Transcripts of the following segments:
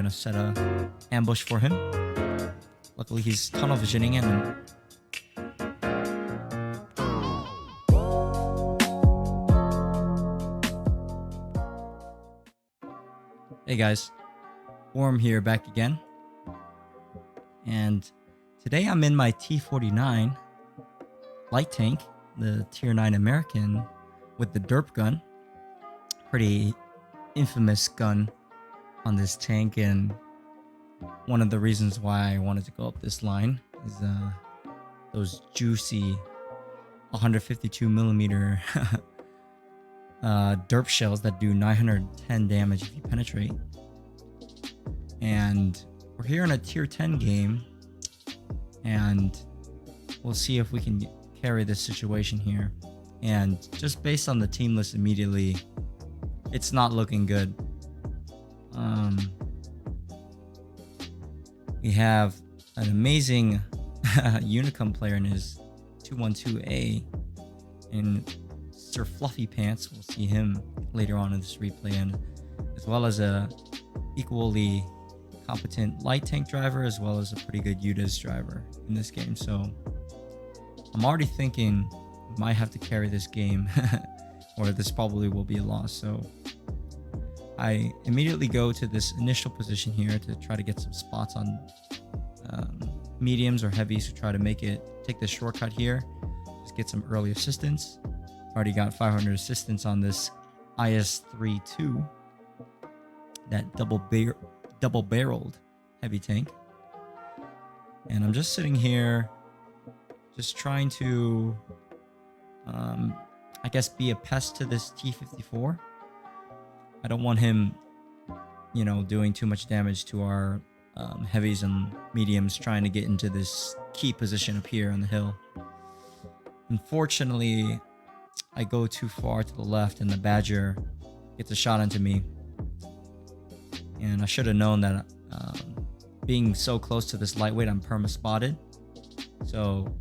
gonna set a ambush for him. Luckily, he's tunnel visioning in. Hey guys, Worm here back again. And today I'm in my T49 light tank, the Tier 9 American with the derp gun. Pretty infamous gun on this tank, and one of the reasons why I wanted to go up this line is those juicy 152 millimeter derp shells that do 910 damage if you penetrate. And we're here in a tier 10 game, and we'll see if we can carry this situation here. And just based on the team list immediately, it's not looking good. We have an amazing Unicum player in his 212A, and Sir Fluffy Pants. We'll see him later on in this replay, and as well as a equally competent light tank driver, as well as a pretty good UDIS driver in this game. So I'm already thinking I might have to carry this game, or this probably will be a loss. So I immediately go to this initial position here to try to get some spots on mediums or heavies to try to take this shortcut here, just get some early assistance. Already got 500 assistance on this IS-32, that double-barreled heavy tank. And I'm just sitting here just trying to I guess be a pest to this T54. I don't want him, doing too much damage to our heavies and mediums trying to get into this key position up here on the hill. Unfortunately, I go too far to the left and the Badger gets a shot into me. And I should have known that being so close to this lightweight, I'm perma-spotted. So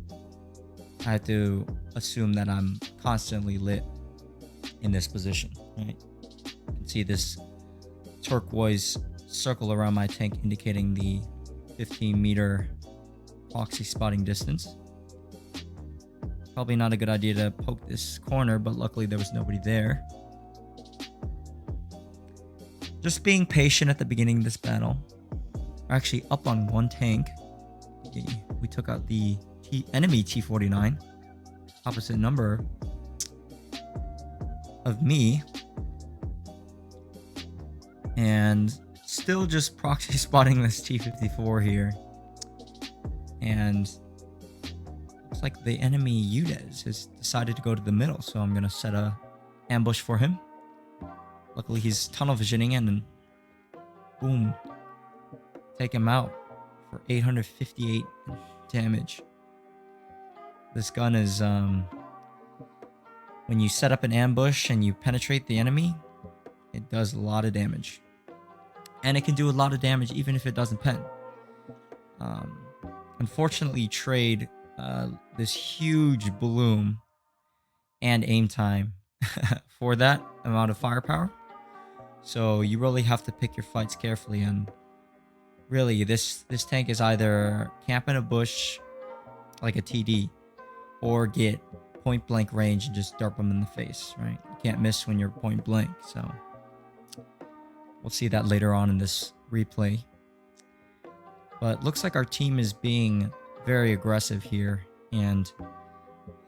I had to assume that I'm constantly lit in this position, right? You can see this turquoise circle around my tank indicating the 15-meter proxy spotting distance. Probably not a good idea to poke this corner, but luckily there was nobody there. Just being patient at the beginning of this battle. We're actually up on one tank. We took out the enemy T49. Opposite number of me. And still just proxy spotting this T54 here. And looks like the enemy UDIS has decided to go to the middle, so I'm going to set a ambush for him. Luckily, he's tunnel visioning in, and boom. Take him out for 858 damage. This gun is, when you set up an ambush and you penetrate the enemy, it does a lot of damage. And it can do a lot of damage even if it doesn't pen. Unfortunately, you trade this huge bloom and aim time for that amount of firepower. So you really have to pick your fights carefully, and really this tank is either camp in a bush like a TD or get point blank range and just derp them in the face, right? You can't miss when you're point blank. So we'll see that later on in this replay. But looks like our team is being very aggressive here, and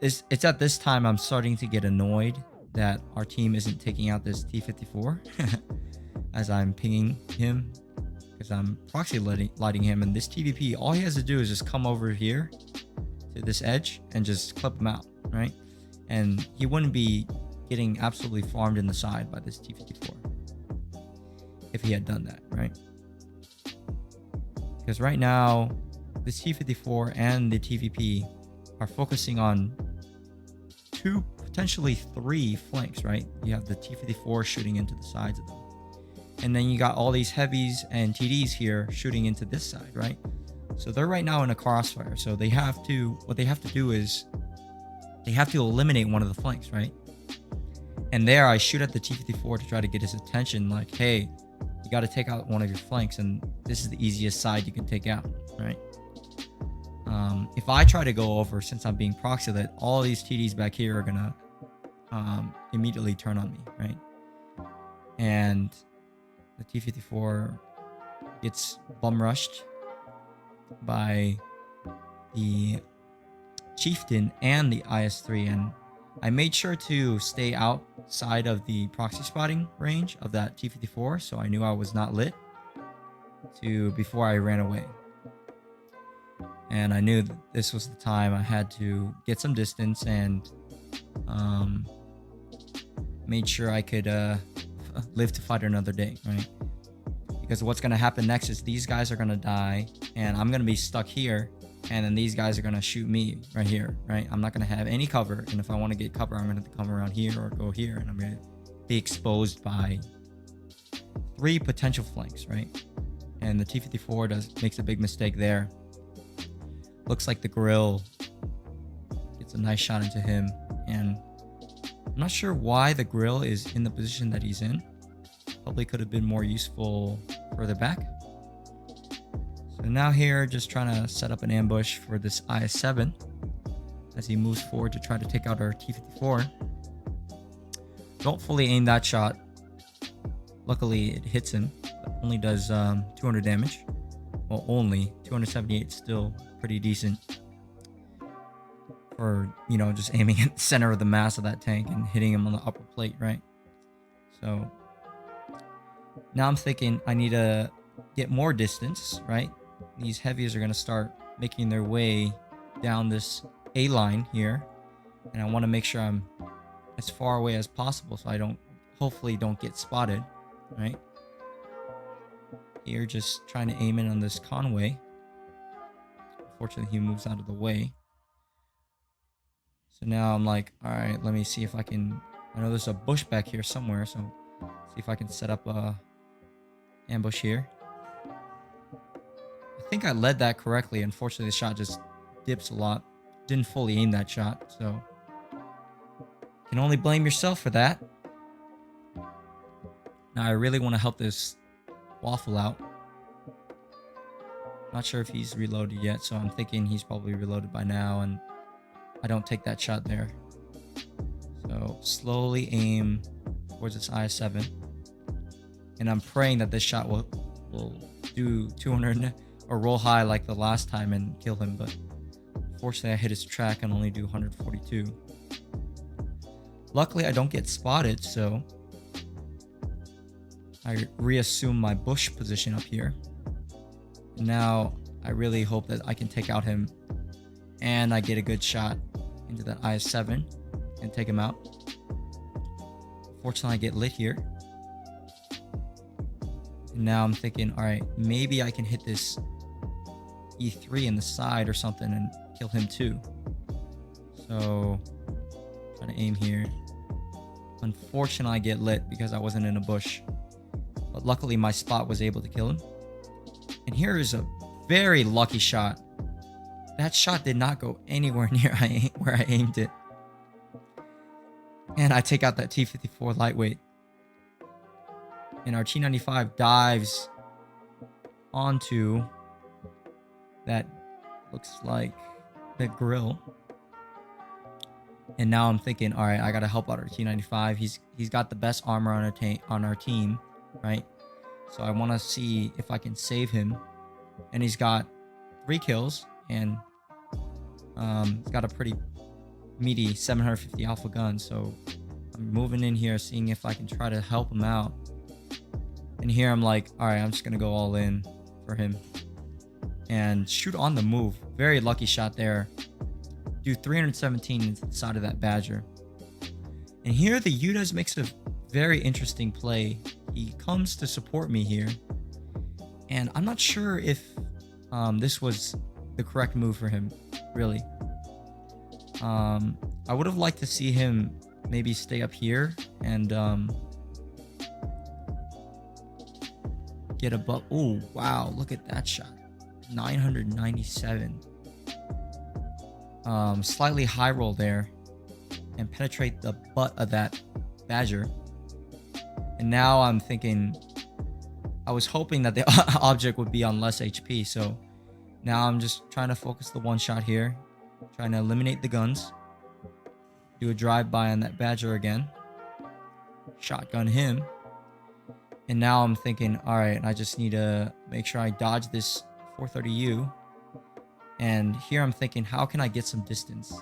it's at this time I'm starting to get annoyed that our team isn't taking out this T54 as I'm pinging him, because I'm proxy lighting him, and this TVP, all he has to do is just come over here to this edge and just clip him out, right? And he wouldn't be getting absolutely farmed in the side by this T54 if he had done that, right? Because right now this T54 and the TVP are focusing on two, potentially three flanks, right? You have the T54 shooting into the sides of them, and then you got all these heavies and TDs here shooting into this side, right? So they're right now in a crossfire. So what they have to do is they have to eliminate one of the flanks, right? And there I shoot at the T54 to try to get his attention, like, hey, you got to take out one of your flanks, and this is the easiest side you can take out, right? If I try to go over, since I'm being proxy lit, all these TDs back here are gonna immediately turn on me, right? And the T54 gets bum rushed by the Chieftain and the IS-3, and I made sure to stay outside of the proxy spotting range of that T54, so I knew I was not lit before I ran away. And I knew that this was the time I had to get some distance and made sure I could live to fight another day, right? Because what's going to happen next is these guys are going to die, and I'm going to be stuck here, and then these guys are going to shoot me right here, right? I'm not going to have any cover, and if I want to get cover, I'm going to have to come around here or go here, and I'm going to be exposed by 3 potential flanks, right? And the T54 makes a big mistake there. Looks like the grill gets a nice shot into him, and I'm not sure why the grill is in the position that he's in. Probably could have been more useful further back. So now here, just trying to set up an ambush for this IS-7 as he moves forward to try to take out our T-54. Don't fully aim that shot. Luckily, it hits him. But only does 200 damage. Well, only 278, still pretty decent for, you know, just aiming at the center of the mass of that tank and hitting him on the upper plate, right? So now I'm thinking I need to get more distance, right? These heavies are going to start making their way down this A line here, and I want to make sure I'm as far away as possible so I hopefully don't get spotted, right? Here, just trying to aim in on this Conway. Unfortunately, he moves out of the way. So now I'm like, all right, let me see if I can. I know there's a bush back here somewhere, so see if I can set up a ambush here. I think I led that correctly. Unfortunately, the shot just dips a lot. Didn't fully aim that shot, so can only blame yourself for that. Now I really want to help this waffle out. Not sure if he's reloaded yet, so I'm thinking he's probably reloaded by now, and I don't take that shot there. So slowly aim towards this IS-7, and I'm praying that this shot will do 200 or roll high like the last time and kill him, but unfortunately I hit his track and only do 142. Luckily I don't get spotted, so I reassume my bush position up here. Now I really hope that I can take out him and I get a good shot into that IS-7 and take him out. Fortunately, I get lit here. And now I'm thinking, all right, maybe I can hit this E3 in the side or something and kill him too. So trying to aim here. Unfortunately, I get lit because I wasn't in a bush. But luckily, my spot was able to kill him. And here is a very lucky shot. That shot did not go anywhere near where I aimed it. And I take out that T-54 lightweight. And our T-95 dives onto that, looks like the grill. And now I'm thinking, all right, I got to help out our T-95. He's got the best armor on our team, right? So I want to see if I can save him. And he's got 3 kills, and he's got a pretty meaty 750 alpha gun. So I'm moving in here, seeing if I can try to help him out. And here I'm like, all right, I'm just going to go all in for him and shoot on the move. Very lucky shot there. Do 317 inside of that Badger. And here the Yudas makes a very interesting play. He comes to support me here. And I'm not sure if this was the correct move for him, really. I would have liked to see him maybe stay up here and get above. Oh, wow. Look at that shot. 997. Slightly high roll there and penetrate the butt of that Badger. And now I'm thinking I was hoping that the object would be on less HP. So now I'm just trying to focus the one shot here, trying to eliminate the guns, do a drive-by on that Badger again, shotgun him, and now I'm thinking, all right, I just need to make sure I dodge this 430U. And here I'm thinking, how can I get some distance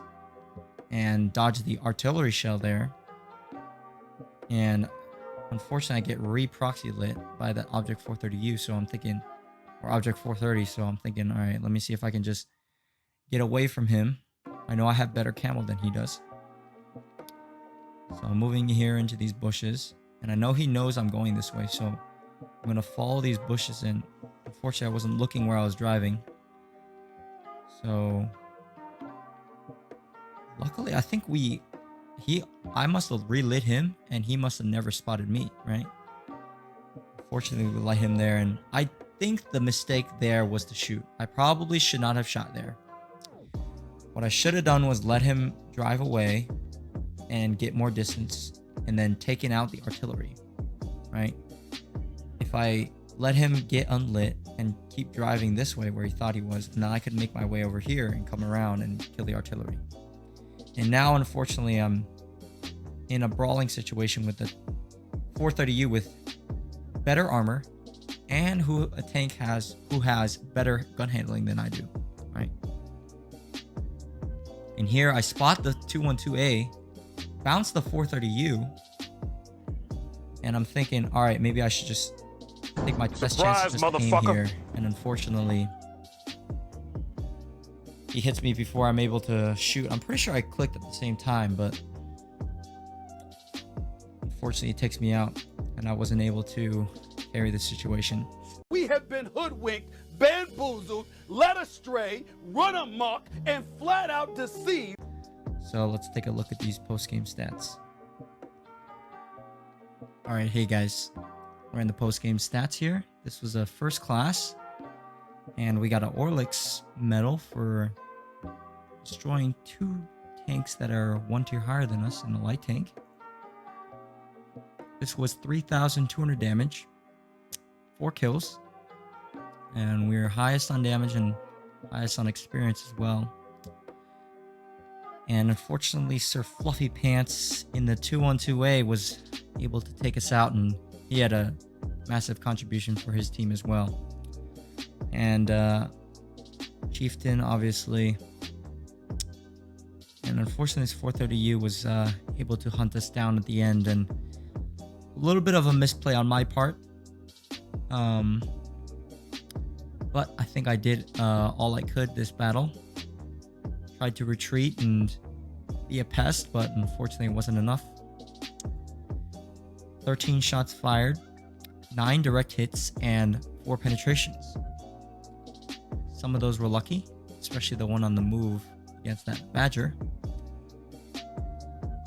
and dodge the artillery shell there? And unfortunately, I get re-proxy lit by that Object 430U. So I'm thinking, or Object 430. So I'm thinking, all right, let me see if I can just get away from him. I know I have better camo than he does. So I'm moving here into these bushes. And I know he knows I'm going this way. So I'm going to follow these bushes. And unfortunately, I wasn't looking where I was driving. So luckily, I think I must have relit him and he must have never spotted me, right? Fortunately, we light him there, and I think the mistake there was to shoot. I probably should not have shot there. What I should have done was let him drive away and get more distance and then taken out the artillery, right? If I let him get unlit and keep driving this way where he thought he was, and then I could make my way over here and come around and kill the artillery. And now, unfortunately, I'm in a brawling situation with the 430U with better armor and a tank who has better gun handling than I do, right? And here I spot the 212A, bounce the 430U, and I'm thinking, all right, maybe I should just take my best chance to just aim here. And unfortunately, he hits me before I'm able to shoot. I'm pretty sure I clicked at the same time, but unfortunately, it takes me out, and I wasn't able to carry the situation. We have been hoodwinked, bamboozled, led astray, run amok, and flat out deceived. So let's take a look at these post-game stats. All right, hey guys, we're in the post-game stats here. This was a first class, and we got an Orlix medal for destroying 2 tanks that are 1 tier higher than us in the light tank. This was 3,200 damage, 4 kills, and we were highest on damage and highest on experience as well. And unfortunately, Sir Fluffy Pants in the 212A was able to take us out, and he had a massive contribution for his team as well. And Chieftain, obviously. And unfortunately, this 430U was able to hunt us down at the end, and a little bit of a misplay on my part. But I think I did all I could this battle. Tried to retreat and be a pest, but unfortunately it wasn't enough. 13 shots fired, 9 direct hits, and 4 penetrations. Some of those were lucky, especially the one on the move against that Badger.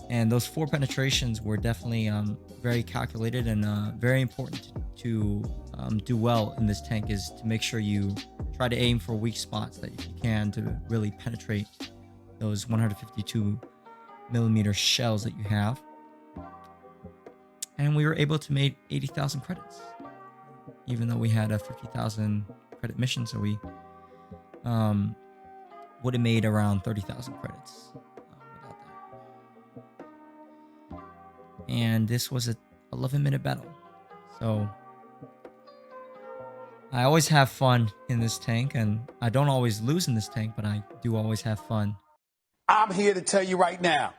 And those 4 penetrations were definitely very calculated, and very important to do well in this tank is to make sure you try to aim for weak spots that if you can to really penetrate those 152mm shells that you have. And we were able to make 80,000 credits, even though we had a 50,000 credit mission, so we would have made around 30,000 credits without that. And this was a 11-minute battle, so I always have fun in this tank, and I don't always lose in this tank, but I do always have fun. I'm here to tell you right now,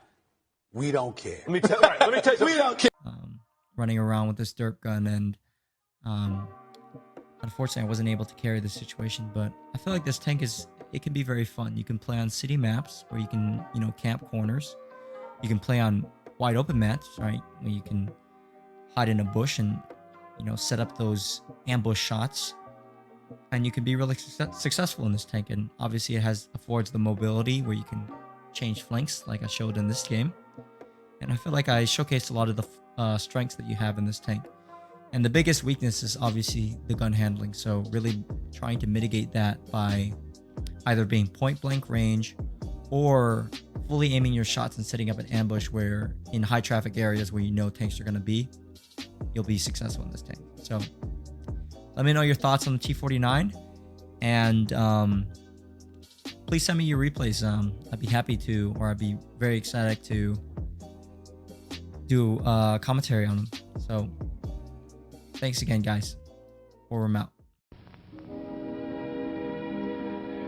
we don't care. Let me tell you, we don't care. Running around with this derp gun, and unfortunately I wasn't able to carry this situation, but I feel like this tank it can be very fun. You can play on city maps where you can, camp corners. You can play on wide open maps, right, where you can hide in a bush and, set up those ambush shots. And you can be really successful in this tank. And obviously it affords the mobility where you can change flanks like I showed in this game. And I feel like I showcased a lot of the strengths that you have in this tank. And the biggest weakness is obviously the gun handling. So really trying to mitigate that by either being point blank range or fully aiming your shots and setting up an ambush where in high traffic areas where tanks are going to be, you'll be successful in this tank. So Let me know your thoughts on the T49, and please send me your replays. I'd be happy to, or I'd be very excited to do commentary on them. So thanks again, guys. Or I'm out.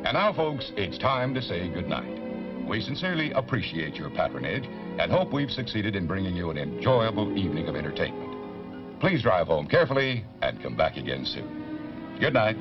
And now, folks, it's time to say goodnight. We sincerely appreciate your patronage and hope we've succeeded in bringing you an enjoyable evening of entertainment. Please drive home carefully and come back again soon. Good night.